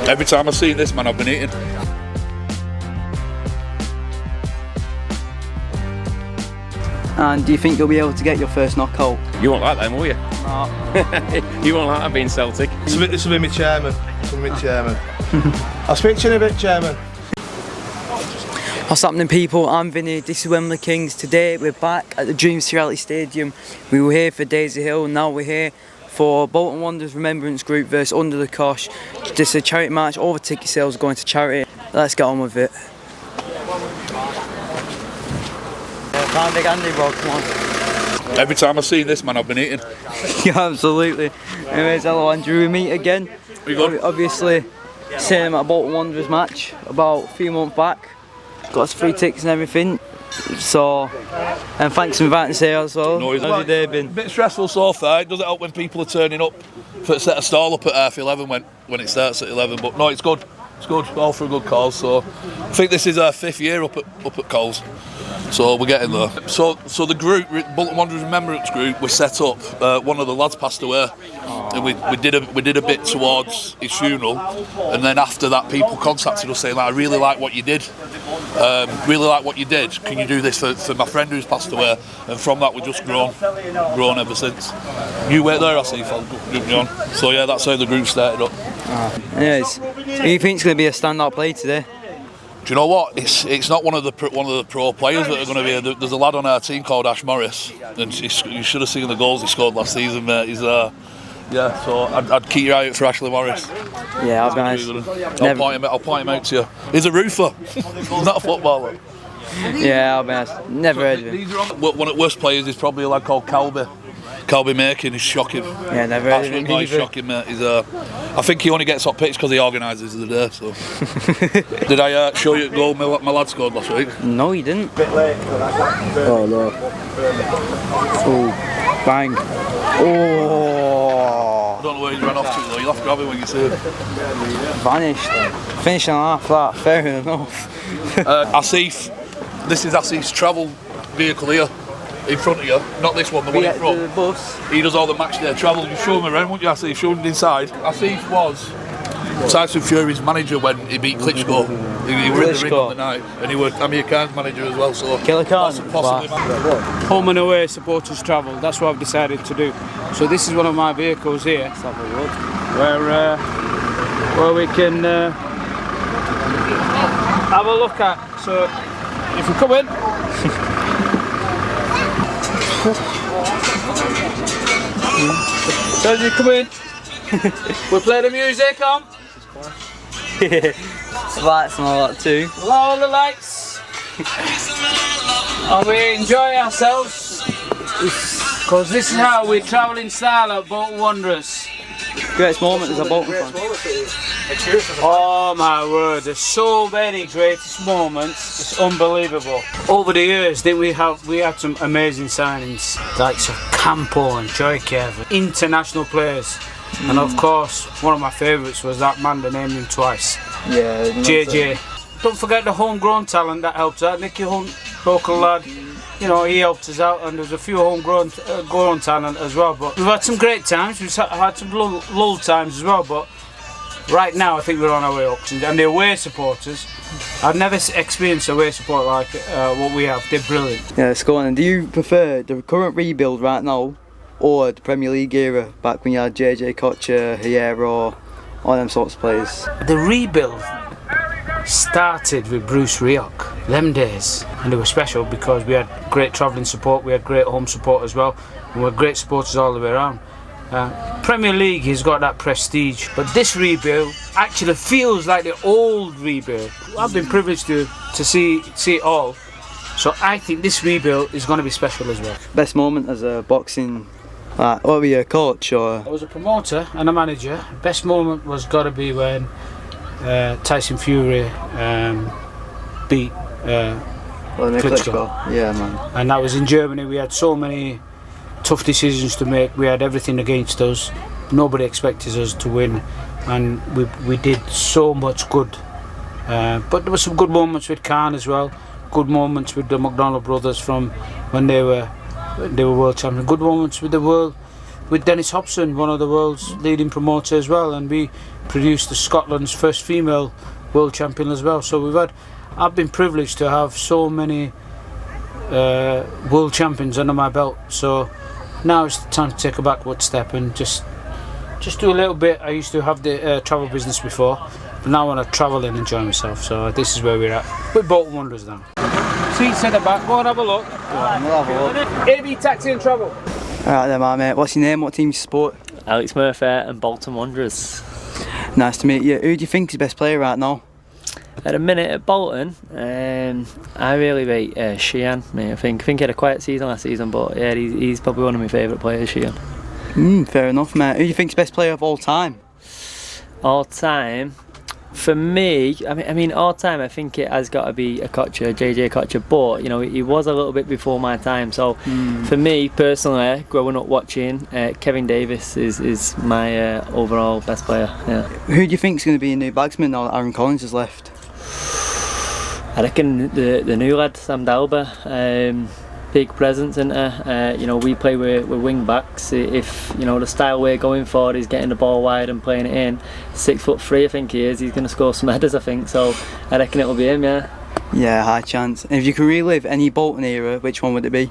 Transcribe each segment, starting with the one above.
Every time I've seen this, man, I've been eating. And do you think you'll be able to get your first knockout? You won't like them, will you? No. You won't like that being Celtic. This will be my chairman. I'll speak to you in a bit, chairman. What's happening, people? I'm Vinny, this is Wembley Kingz. Today we're back at the Dreams Reality Stadium. We were here for Daisy Hill, now we're here for Bolton Wanderers Remembrance Group versus Under the Cosh. This is a charity match, all the ticket sales going to charity. Let's get on with it. Can't big Andy, bro, come on. Every time I've seen this, man, I've been eating. Yeah, absolutely. Anyways, hello Andrew, we meet again. We good? Obviously, same at a Bolton Wanderers match about a few months back. Got us free tickets and everything. So, and thanks for inviting us here as well. No, how's your day been? A bit stressful so far. It doesn't help when people are turning up for set a stall up at 11 when it starts at 11. But no, it's good. It's good. All for a good cause. So, I think this is our 5th year up at Coles. So we're getting there. So the group, Bolton Wanderers Remembrance Group, was set up. One of the lads passed away, and we did a bit towards his funeral. And then after that, people contacted us saying, like, "I really like what you did. Can you do this for my friend who's passed away?" And from that, we've just grown ever since. You wait there, I see. So yeah, that's how the group started up. Anyways, who you think is going to be a standout play today? Do you know what? It's not one of the pro players that are going to be. There's a lad on our team called Ash Morris, and you should have seen the goals he scored last season, mate. He's yeah. So I'd keep your eye out for Ashley Morris. Yeah, I'll be honest. I'll point him out to you. He's a roofer. He's not a footballer. Yeah, I'll be honest. Never heard of him. One of the worst players is probably a lad called Calby. Calby Makin is shocking. Yeah, never heard of him. He's shocking, mate. I think he only gets hot pitch because he organises the day. So, did I show you the goal my lad scored last week? No, you didn't. Oh no! Oh, bang! Oh! I don't know where he's ran off to though. You'll have to grab him when you see him. Vanished. Finishing off that. Fair enough. Asif. This is Asif's travel vehicle here. In front of you, not this one, the one in front. The bus. He does all the matchday travel. You show him around, won't you, Asif? Show him inside. Asif was Tyson Fury's manager when he beat Klitschko. He were in the ring on the night, and he was Amir Khan's manager as well. So Killer Khan. Possibly. Home and away supporters travel. That's what I've decided to do. So this is one of my vehicles here, where we can have a look at. So if we come in. So as you come in, we'll play the music on. Lights and all that too. Lower the lights. And we enjoy ourselves. Because this is how we travel in style at Bolton Wanderers. Greatest moment as a Bolton fan. Oh my word, there's so many greatest moments, it's unbelievable. Over the years, we had some amazing signings, like Campo and Joy Kev, international players. And of course, one of my favourites was that man that named him twice. Yeah. JJ. Don't forget the homegrown talent that helped out. Nicky Hunt, local lad. You know, he helped us out, and there's a few homegrown grown talent as well. But we've had some great times, we've had some lull times as well. But right now, I think we're on our way up. And the away supporters, I've never experienced away support like what we have. They're brilliant. Yeah, let's go on. And do you prefer the current rebuild right now, or the Premier League era back when you had JJ Kocher, Hierro, all them sorts of players? The rebuild started with Bruce Rioch, them days, and they were special because we had great travelling support, we had great home support as well, and we had great supporters all the way around. Premier League has got that prestige, but this rebuild actually feels like the old rebuild. I've been privileged to see it all, so I think this rebuild is going to be special as well. Best moment as a boxing, what were you, a coach or? I was a promoter and a manager. Best moment was got to be when Tyson Fury beat Klitschko. Yeah, man. And that was in Germany. We had so many tough decisions to make. We had everything against us. Nobody expected us to win, and we did so much good. But there were some good moments with Khan as well. Good moments with the McDonald brothers from when they were world champions. Good moments with the with Dennis Hobson, one of the world's leading promoters as well, and we produced Scotland's first female world champion as well. So I've been privileged to have so many world champions under my belt. So now it's the time to take a backward step and just do a little bit. I used to have the travel business before, but now I want to travel and enjoy myself. So this is where we're at with Bolton Wanderers now. Seats at the back, go and have a look. We'll have a look. AB Taxi and Travel. Alright then, my mate. What's your name? What team you support? Alex Murphy and Bolton Wanderers. Nice to meet you. Who do you think is the best player right now? At a minute at Bolton, I really rate Sheehan, mate. I think he had a quiet season last season, but yeah, he's probably one of my favourite players, Sheehan. Fair enough, mate. Who do you think is the best player of all time? All time? For me, I mean, all time, I think it has got to be JJ Okocha, but you know, he was a little bit before my time. So, for me personally, growing up watching, Kevin Davis is my overall best player. Yeah. Who do you think is going to be a new bagsman now that Aaron Collins has left? I reckon the new lad, Sam Dalby. Big presence, isn't there? You know, we play with wing backs. If you know the style we're going for is getting the ball wide and playing it in, 6'3", I think he is. He's going to score some headers, I think. So I reckon it'll be him. Yeah. Yeah, high chance. And if you could relive any Bolton era, which one would it be?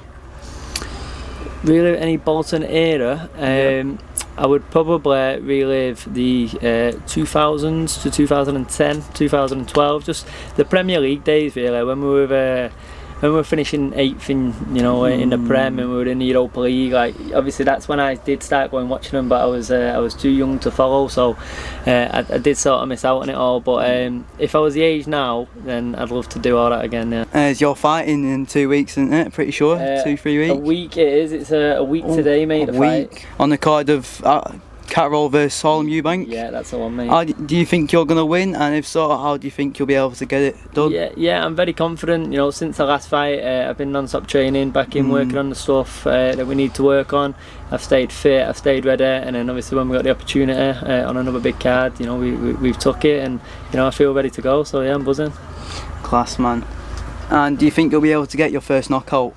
Relive any Bolton era? I would probably relive the 2000s to 2010, 2012, just the Premier League days, really, when we were finishing 8th in the Prem and we were in the Europa League. Like, obviously that's when I did start going watching them, but I was too young to follow, so I did sort of miss out on it all. But if I was the age now, then I'd love to do all that again. Yeah. You're fighting in 2 weeks, isn't it? Pretty sure. 2-3 weeks. A week it is. It's a week today, mate. A week on the card of Catterall versus Harlem Eubank. Yeah, that's the one, mate. Do you think you're going to win? And if so, how do you think you'll be able to get it done? Yeah, I'm very confident. You know, since the last fight, I've been non-stop training, back in working on the stuff that we need to work on. I've stayed fit, I've stayed ready, and then obviously when we got the opportunity on another big card, you know, we've took it, and you know, I feel ready to go. So yeah, I'm buzzing. Class, man. And do you think you'll be able to get your first knockout?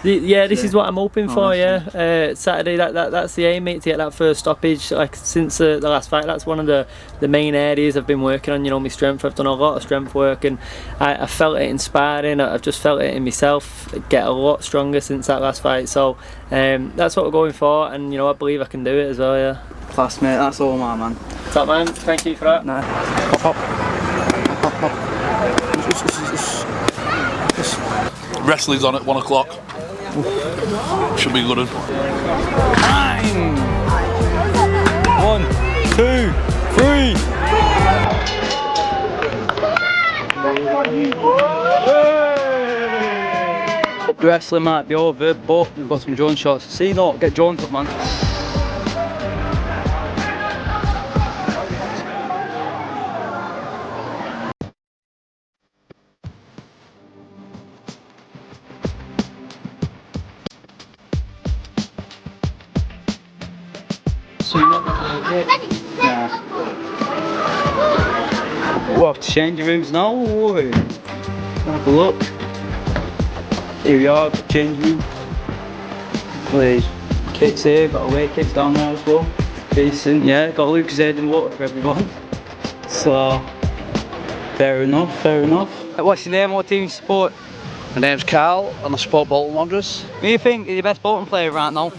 This is what I'm hoping for. Yeah, Saturday. That's the aim, mate, to get that first stoppage. Like since the last fight, that's one of the main areas I've been working on. You know, my strength. I've done a lot of strength work, and I felt it in sparring. I've just felt it in myself. Get a lot stronger since that last fight. So that's what we're going for, and you know, I believe I can do it as well. Yeah. Class, mate. That's all, my man. Top man. Thank you for that. Nah. Wrestling's on at 1 o'clock. Should be good. 1, 2, 3. The wrestling might be over, but we've got some drone shots. See, no, get drones up, man. We'll have to change the rooms now. Have a look. Here we are, change room. Please. Kits here, got away kits down there as well. Decent, yeah, got Lucas Aid and water for everyone. So, fair enough. What's your name? What team you support? My name's Carl and I support Bolton Wanderers. Who do you think is your best Bolton player right now?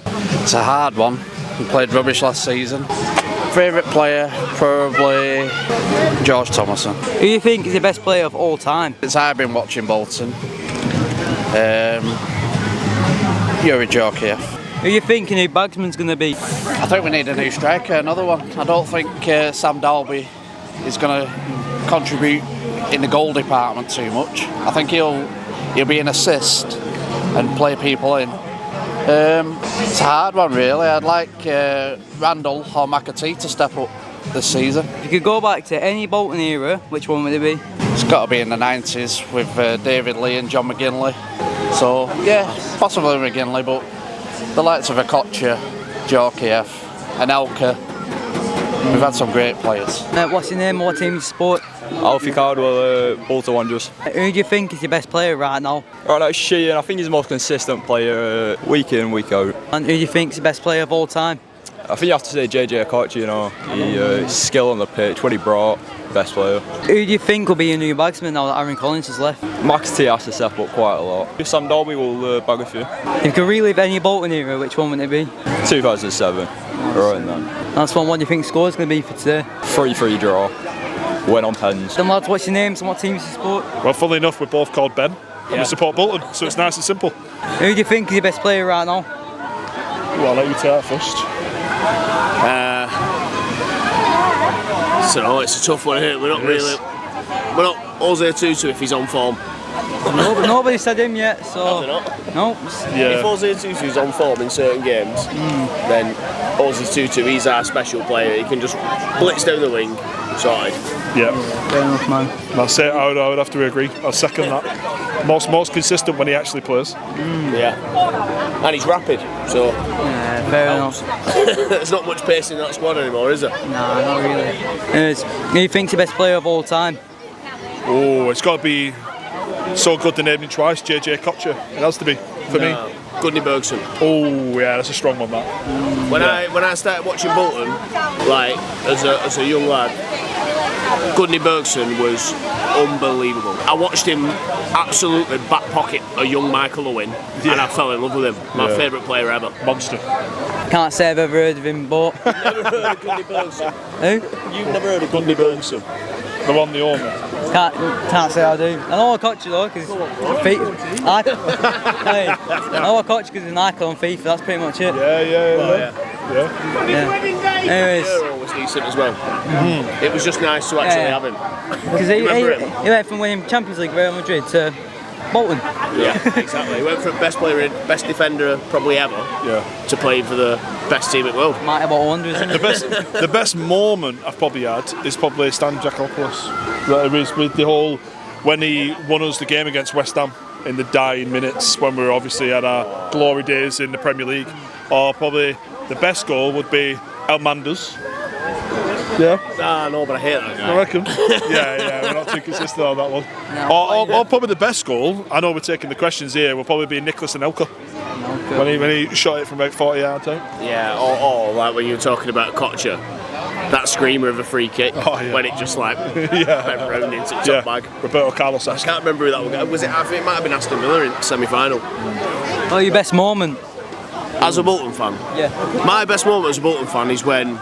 It's a hard one. We played rubbish last season. Favourite player, probably George Thomason. Who do you think is the best player of all time? Since I've been watching Bolton, Yuri Djorkaeff. Who do you think a new bagsman's going to be? I think we need a new striker, another one. I don't think Sam Dalby is going to contribute in the goal department too much. I think he'll be an assist and play people in. It's a hard one, really. I'd like Randall or McAtee to step up this season. If you could go back to any Bolton era, which one would it be? It's got to be in the 90s with David Lee and John McGinley. So, yeah, possibly McGinley, but the likes of Okocha, Djorkaeff and Elka, we've had some great players. What's your name? What team you support? Alfie Cardwell, Bolton Wanderers. Who do you think is your best player right now? Right now, Sheehan. I think he's the most consistent player week in, week out. And who do you think is the best player of all time? I think you have to say JJ Okocha, you know. His skill on the pitch, what he brought, best player. Who do you think will be your new bagsman now that Aaron Collins has left? McAtee has to step up quite a lot. Sam Dalby will bag a few. If you could relive any Bolton era, which one would it be? 2007, right in then. That's one. What do you think score's going to be for today? 3-3 draw. Win on pens. Then lads, what's your names and what teams you support? Well, funnily enough, we're both called Ben. And we support Bolton, so it's nice and simple. Who do you think is your best player right now? Well, I'll let you take that first. So it's a tough one here. We're not Jose Tutu if he's on form. Nobody said him yet, so no. If Jose Tutu's on form in certain games, then Jose Tutu, he's our special player. He can just blitz down the wing, sorted. Yeah. Fair enough, man. That's it. I would have to agree. I'll second that. Most consistent when he actually plays. Yeah. And he's rapid, so. Yeah, fair enough. There's not much pace in that squad anymore, is there? Nah, not really. Who do you think's the best player of all time? Oh, it's got to be so good they named him twice, JJ Okocha. It has to be, for me. Gudni Bergson. Oh, yeah, that's a strong one, that. When I started watching Bolton, like, as a young lad, Gudni Bergson was unbelievable. I watched him absolutely back pocket a young Michael Owen, and I fell in love with him. My favourite player ever. Monster. Can't say I've ever heard of him, but. Never heard of Gudni Bergson? Who? You've never heard of Gudni Bergson? The one, the owner. Can't say I do. I know Okocha though, because I know Okocha because he's an icon on FIFA. That's pretty much it. Yeah. Anyways, was decent as well. It was just nice to actually have him. Because he went from winning Champions League Real Madrid to Bolton. Yeah, exactly. He went from best player, best defender probably ever, to playing for the best team in the world. Might have about Wanderers. The best moment I've probably had is probably Stan Jakopoulos. That was with the whole when he won us the game against West Ham in the dying minutes when we were obviously at our glory days in the Premier League. Or probably the best goal would be Elmander's. Yeah. No, but I hate that guy. I reckon. Yeah, we're not too consistent on that one. Or probably the best goal, I know we're taking the questions here, will probably be Nicholas Anelka. When he shot it from about 40 yards out. Yeah, or like when you were talking about Okocha, that screamer of a free kick, when it just like went round into the top bag. Roberto Carlos. I can't remember who that was. I think it might have been Aston Villa in semi-final. Oh, your best moment? As a Bolton fan? Yeah. My best moment as a Bolton fan is when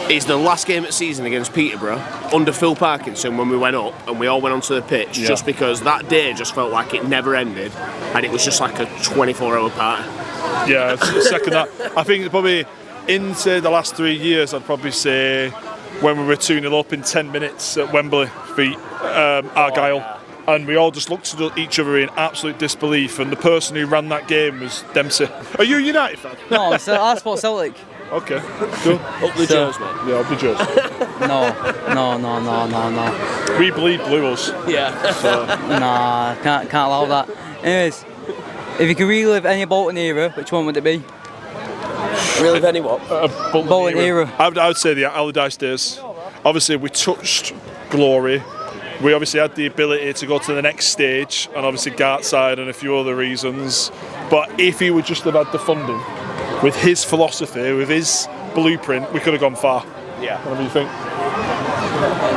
it's the last game of the season against Peterborough under Phil Parkinson when we went up and we all went onto the pitch just because that day just felt like it never ended and it was just like a 24-hour party. Yeah, second that. I think probably into the last 3 years I'd probably say when we were 2-0 up in 10 minutes at Wembley for Argyle. And we all just looked at each other in absolute disbelief. And the person who ran that game was Dempsey. Are you a United fan? No, I support Celtic. Okay, cool. Up the Joes, mate. Yeah, up the Joes. No. We bleed blue us. Yeah. So. Nah, can't allow that. Anyways, if you could relive any Bolton era, which one would it be? Relive any what? Bolton era. I would say the Allardyce days. Obviously, we touched glory. We obviously had the ability to go to the next stage, and obviously Gartside and a few other reasons. But if he would just have had the funding, with his philosophy, with his blueprint, we could have gone far. Yeah. What do you think?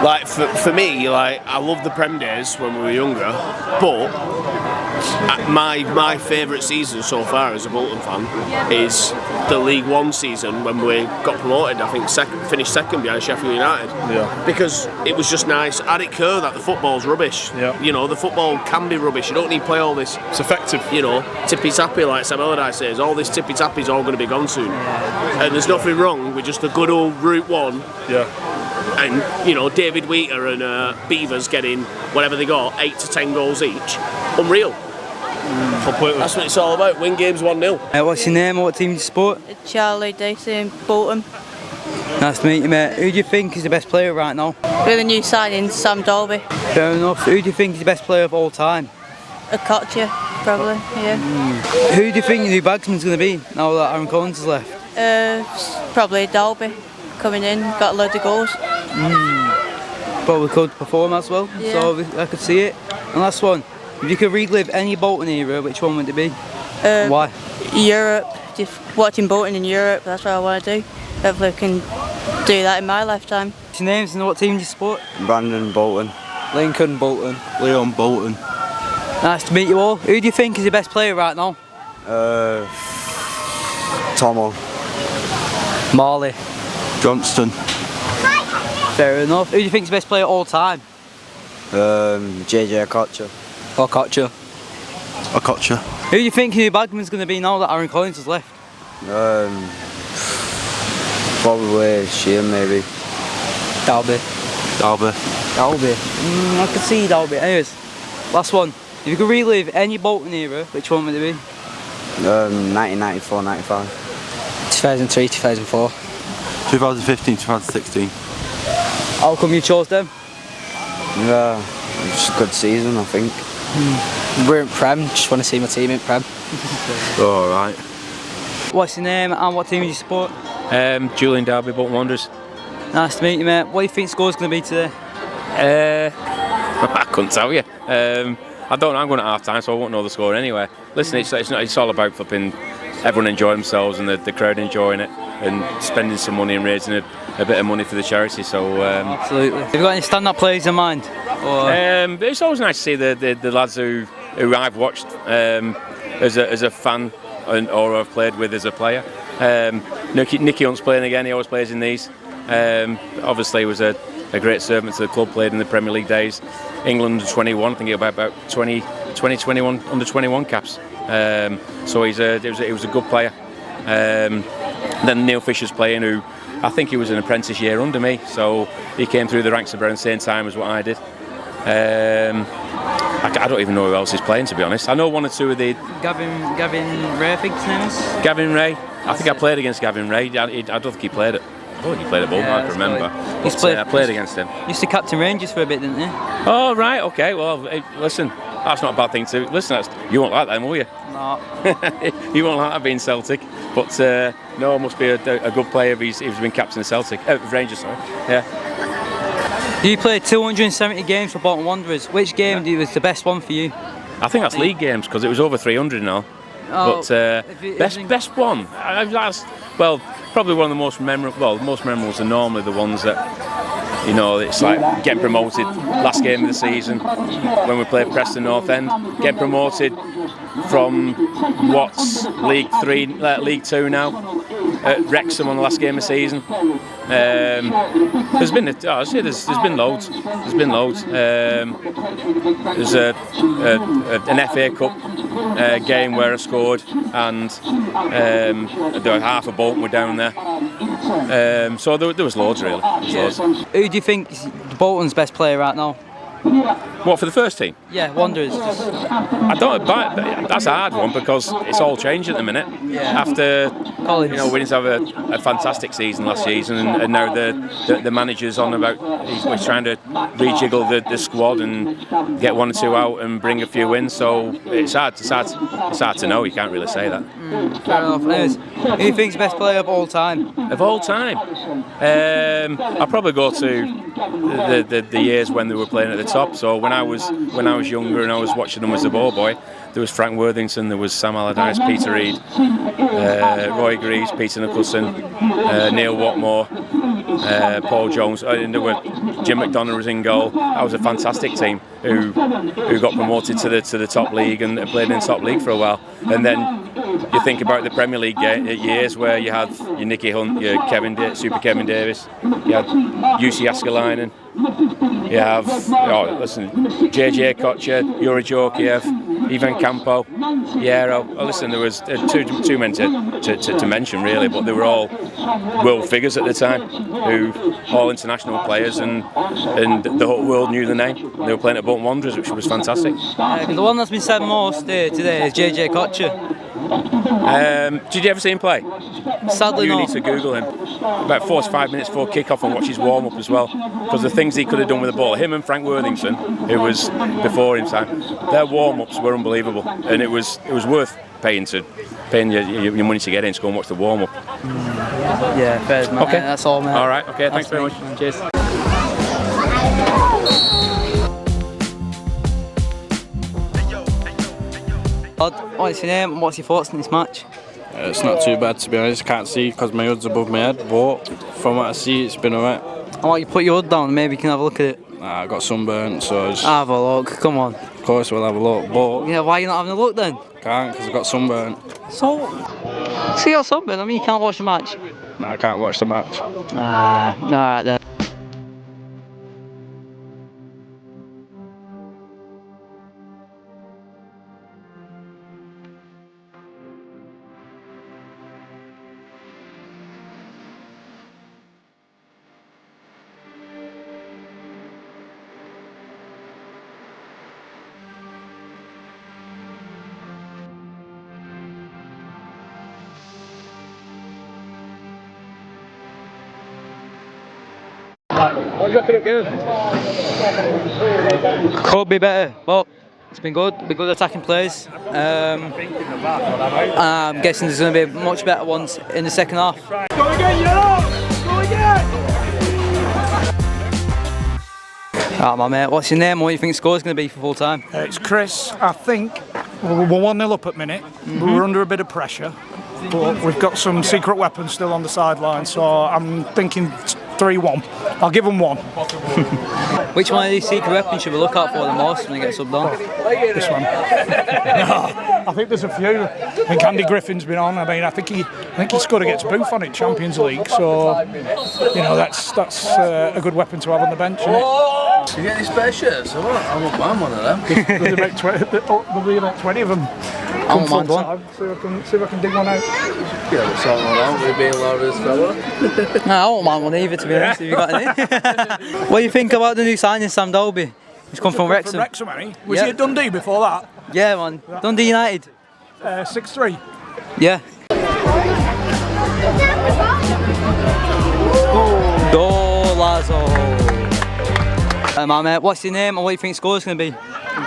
Like for me, like I love the Prem days when we were younger, but my favourite season so far as a Bolton fan is the League One season when we got promoted. I think finished second behind Sheffield United. Yeah. Because it was just nice. Had it occur that the football's rubbish. Yeah. You know, the football can be rubbish. You don't need to play all this. It's effective. You know, tippy tappy like Sam Allardyce says. All this tippy tappy is all going to be gone soon. And there's nothing wrong with just a good old Route 1. Yeah. And, you know, David Wheater and Beavers getting whatever they got, 8 to 10 goals each. Unreal. Completely. That's what it's all about. Win games 1-0. What's your name? What team do you support? Charlie Dacey, Bolton. Nice to meet you, mate. Who do you think is the best player right now? With a new signing, Sam Dalby. Fair enough. Who do you think is the best player of all time? Okocha, probably, yeah. Who do you think the new bagsman's going to be now that Aaron Collins has left? Probably Dalby. Coming in, got a load of goals. Probably could perform as well, so I could see it. And last one, if you could relive any Bolton era, which one would it be? Why? Europe, just watching Bolton in Europe, that's what I want to do. hopefully we can do that in my lifetime. What's your names and what team do you support? Brandon, Bolton. Lincoln, Bolton. Leon, Bolton. Nice to meet you all. Who do you think is the best player right now? Tomo. Marley. Johnston. Fair enough. Who do you think is the best player all time? JJ Okocha. Okocha. Okocha. Who do you think new bagman's going to be now that Aaron Collins has left? Probably Sheehan, maybe. Darby. Darby. I can see Darby. Anyways, last one. If you could relive any Bolton era, which one would it be? 1994, 95. 2003, 2004. 2015, 2016. How come you chose them? Yeah, it's a good season, I think. We're in Prem, just want to see my team in Prem. Alright. What's your name and what team do you support? Julian Darby, Bolton Wanderers. Nice to meet you, mate. What do you think the score's going to be today? I couldn't tell you. I don't know, I'm going at half time, so I won't know the score anyway. Listen, it's all about flipping everyone enjoying themselves and the crowd enjoying it and spending some money and raising a bit of money for the charity. So absolutely. Have you got any stand-up players in mind? Or? It's always nice to see the lads who I've watched as a fan or I've played with as a player. Nicky Hunt's playing again. He always plays in these. Obviously, he was a great servant to the club. Played in the Premier League days. England under 21. I think he got about 21 under 21 caps. So he was a good player. Then Neil Fisher's playing, who I think he was an apprentice year under me. So he came through the ranks around the same time as what I did. I don't even know who else is playing, to be honest. I know one or two of the... Gavin Ray, I think his name is? Gavin Ray. I think I played against Gavin Ray. I don't think he played it. I don't think he played at Bolton, I can remember. I played against him. Used to captain Rangers for a bit, didn't he? Oh, right, okay. Well, listen, that's not a bad thing to... Listen, you won't like that, will you? No. You won't like that being Celtic. But, no, it must be a good player if he's been captain of Celtic. Rangers, sorry. Yeah. You played 270 games for Bolton Wanderers. Which game was the best one for you? I think that's league games because it was over 300 now. Oh, but best one. Well, probably one of the most memorable. Well, the most memorable are normally the ones that, you know, it's like getting promoted last game of the season when we played Preston North End, getting promoted from what's League 2 now. At Wrexham on the last game of the season. There's been loads. There's been loads. There's an FA Cup game where I scored, and half of Bolton were down there. So there was loads really. Loads. Who do you think is Bolton's best player right now? What, for the first team? Yeah, Wanderers. I don't. That's a hard one because it's all changed at the minute. Yeah. After Collins. we didn't have a fantastic season last season, and now the manager's on about he's trying to rejiggle the squad and get one or two out and bring a few in. So it's hard to know. You can't really say that. Fair enough. Anyways, who do you think's the best player of all time? Of all time, I'll probably go to the years when they were playing at the top. So when I was younger and I was watching them as a ball boy, there was Frank Worthington, there was Sam Allardyce, Peter Reid, Roy Greaves, Peter Nicholson, Neil Watmore, Paul Jones, and there were Jim McDonough was in goal. That was a fantastic team who got promoted to the top league and played in the top league for a while. And then you think about the Premier League years where you had your Nicky Hunt, your Super Kevin Davis, you had UC Askelainen, you have JJ Okocha, Yuri Djorkaeff, Ivan Campo, Yero. Oh, listen, there was too many to mention really, but they were all world figures at the time, who all international players, and the whole world knew the name. They were playing at Bolton Wanderers, which was fantastic. The one that's been said most today is JJ Okocha. Did you ever see him play? Sadly, you need to Google him. About 4 to 5 minutes before kick-off and watch his warm-up as well, because the things he could have done with the ball. Him and Frank Worthington, who was before his time, their warm-ups were unbelievable, and it was worth paying your money to get in to go and watch the warm-up. Yeah, fair. Okay, that's all, man. All right. Okay, thanks very much. Cheers. What's your name and what's your thoughts on this match? It's not too bad, to be honest. I can't see because my hood's above my head, but from what I see, it's been alright. I want you to put your hood down and maybe you can have a look at it. Nah, I got sunburnt, so just... Have a look, come on. Of course we'll have a look, but... Yeah, why are you not having a look then? Can't, because I got sunburnt. So you're sunburnt, I mean you can't watch the match? Nah, I can't watch the match. Alright then. What do you reckon it goes? Could be better, but it's been good. Been good attacking plays. I'm guessing there's going to be much better ones in the second half. Go again, yo! Go again! Alright, my mate, what's your name? What do you think the score's going to be for full time? It's Chris. I think we're 1-0 up at minute. We're under a bit of pressure, but we've got some secret weapons still on the sideline, so I'm thinking 3-1. I'll give them 1. Which one of these secret weapons should we look out for the most when they get subbed on? This one. No, I think there's a few. I think Andy Griffin's been on. I mean, I think he scored against Booth on it, Champions League. So, you know, that's a good weapon to have on the bench, isn't it? You get any spare shirts? I won't mind one of them. There'll be about 20 of them. I won't mind one. See if I can dig one out. Yeah, we'll sort one out. We're being loudest fella. No, I won't mind one either, to be honest. Have you got any? What do you think about the new signing, Sam Dalby? He's come from Wrexham. From Wrexham, hasn't he? Was he at Dundee before that? Yeah, man. Dundee United. 6-3. Yeah. Go, Lazo. My mate, what's your name and what do you think the score's going to be?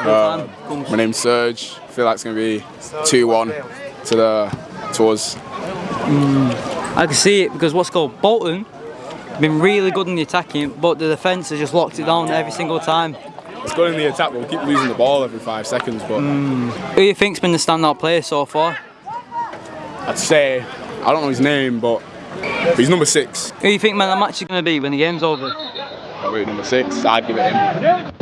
My name's Serge. I feel like it's going to be 2-1 to us. I can see it because what's called Bolton been really good in the attacking, but the defence has just locked it down every single time. It's good in the attack, but we keep losing the ball every 5 seconds. But who do you think's been the standout player so far? I'd say, I don't know his name, but he's number 6. Who do you think man the match is going to be when the game's over? Probably number 6. I'd give it him.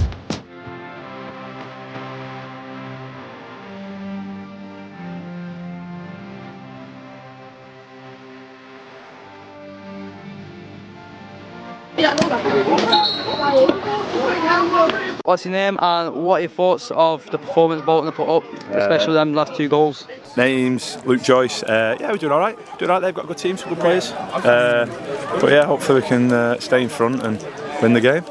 What's your name and what are your thoughts of the performance Bolton have put up, especially them last 2 goals? Name's Luke Joyce. Yeah, we're doing alright. They've got a good team, some good players. But yeah, hopefully we can stay in front and win the game.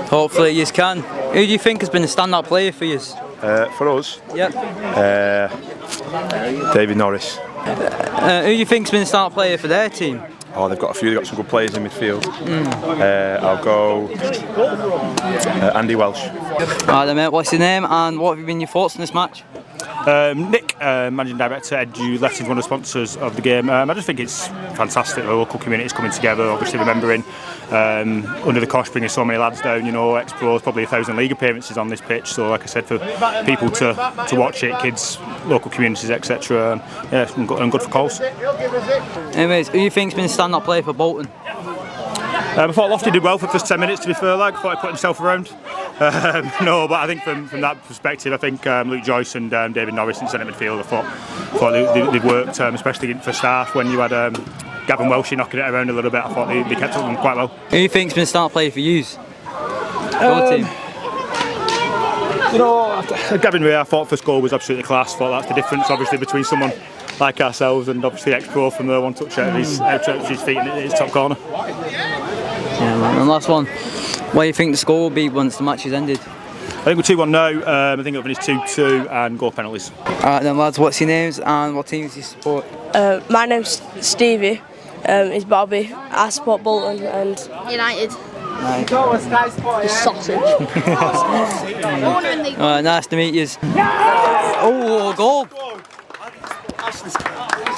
Hopefully you can. Who do you think has been the standout player for you? For us? Yep. David Norris. Who do you think's been the standout player for their team? Oh, they've got a few. They've got some good players in midfield. I'll go Andy Welsh. Alright then mate, what's your name and what have been your thoughts on this match? Nick, Managing Director, Edu Letting's one of the sponsors of the game. I just think it's fantastic. The local community's coming together, obviously remembering under the cosh bringing so many lads down, you know, ex-pros, probably 1,000 league appearances on this pitch. So like I said, for people to watch it, kids, local communities, etc. Yeah, and good for Coles. Anyways, who do you think's been a standout player for Bolton? I thought Lofty did well for the first 10 minutes, to be fair. I thought he put himself around. No, but I think from that perspective, I think Luke Joyce and David Norris in centre midfield, I thought they'd worked, especially in the first half when you had Gavin Welsh knocking it around a little bit. I thought they kept up them quite well. Who do you think's been a standout player for you? Your team? You know, Gavin Ray, I thought first goal was absolutely class. I thought that's the difference, obviously, between someone like ourselves and obviously ex-pro from the one touch out of his feet and his top corner. Yeah, man. And last one, what do you think the score will be once the match is ended? I think we're 2-1 now. I think it'll finish 2-2 and goal penalties. Alright then lads, what's your names and what teams do you support? My name's Stevie, is Bobby. I support Bolton and United. Right. The sausage. Alright, nice to meet you. Oh, goal!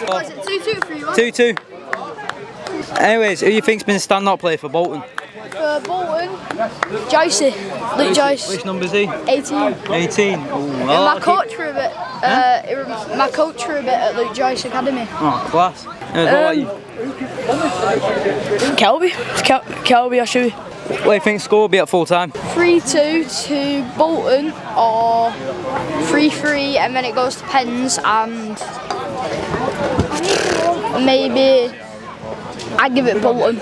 What is it, 2-2 for you? 2-2. Anyways, who do you think's been a standout player for Bolton? For Bolton, Joyce, Luke Joyce. Which number is he? 18. 18. And my coach for a bit. My coach for a bit at Luke Joyce Academy. Oh, class. What about you? Kelby, I should. What do you think score will be at full time? 3-2 to Bolton or 3-3 and then it goes to pens and maybe I give it Bolton.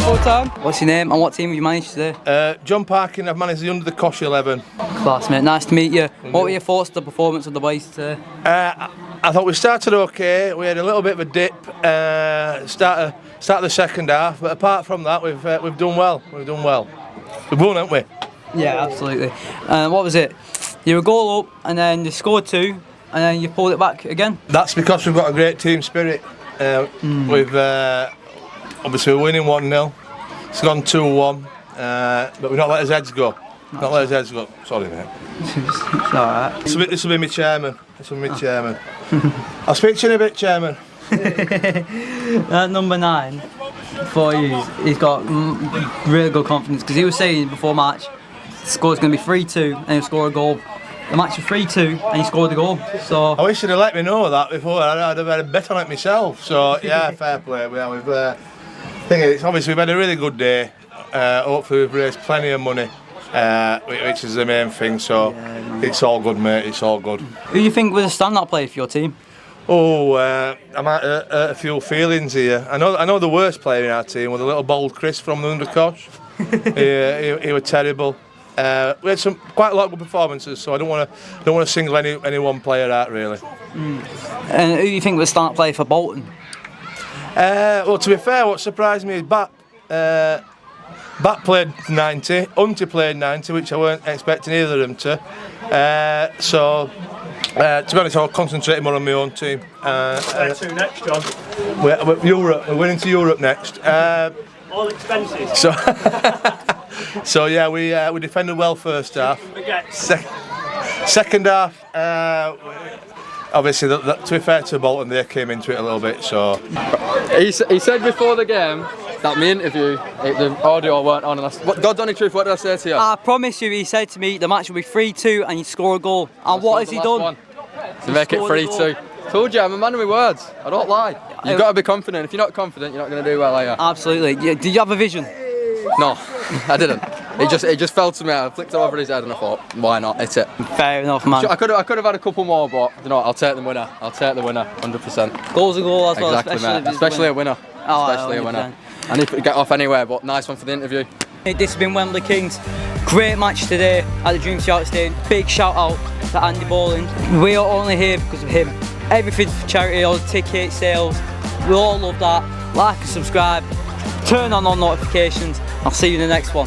Full time. What's your name and what team have you managed today? John Parkin, I've managed the under the Kosh 11. Class, mate. Nice to meet you. What were your thoughts on the performance of the boys today? I thought we started okay. We had a little bit of a dip start of the second half, but apart from that, we've done well. We've done well. We've won, haven't we? Yeah, absolutely. What was it? You were a goal up, and then you scored 2, and then you pulled it back again. That's because we've got a great team spirit. We've obviously we're winning 1-0. It's gone 2-1, but we've not let his heads go. Not let his heads go. Sorry, mate. It's alright. This will be my chairman. I'll speak to you in a bit, chairman. Number 9 for you, he's got really good confidence because he was saying before match the score's going to be 3-2 and he'll score a goal. The match was 3-2 and he scored a goal. So I wish you'd have let me know that before. I'd have had a bet on it myself. So yeah, fair play. Thing is, obviously we've had a really good day. Hopefully we've raised plenty of money, which is the main thing. So it's all good, mate. It's all good. Who do you think was a standout player for your team? Oh, I might hurt a few feelings here. I know the worst player in our team was the little bold Chris from the Undercosh. he was terrible. We had quite a lot of good performances, so I don't want to single any one player out really. And who do you think was a standout player for Bolton? Well, to be fair, what surprised me is Bat played 90, Hunty played 90, which I weren't expecting either of them to. So, to be honest, I'll concentrate more on my own team. Where to next, John? We're winning to Europe next. All expenses. So yeah, we defended well first half. Second half, obviously, to be fair to Bolton, they came into it a little bit. So he said before the game that my interview, the audio weren't on. And God's honest truth, what did I say to you? I promise you, he said to me the match will be 3-2 and you score a goal. And what has he done? To make it 3-2. Told you, I'm a man of my words. I don't lie. You've got to be confident. If you're not confident, you're not going to do well, are you? Absolutely. Did you have a vision? No, I didn't. It just fell to me. I flicked it over his head and I thought, why not? Hit it. Fair enough, man. I could have had a couple more, but you know what? I'll take the winner. 100%. Goal's a goal as well, exactly, especially a winner. Especially a winner. I need to get off anyway, but nice one for the interview. This has been Wembley Kingz. Great match today at the Dream Charity Stadium. Big shout out to Andy Bowling. We are only here because of him. Everything for charity, all the ticket sales. We all love that. Like and subscribe. Turn on all notifications. I'll see you in the next one.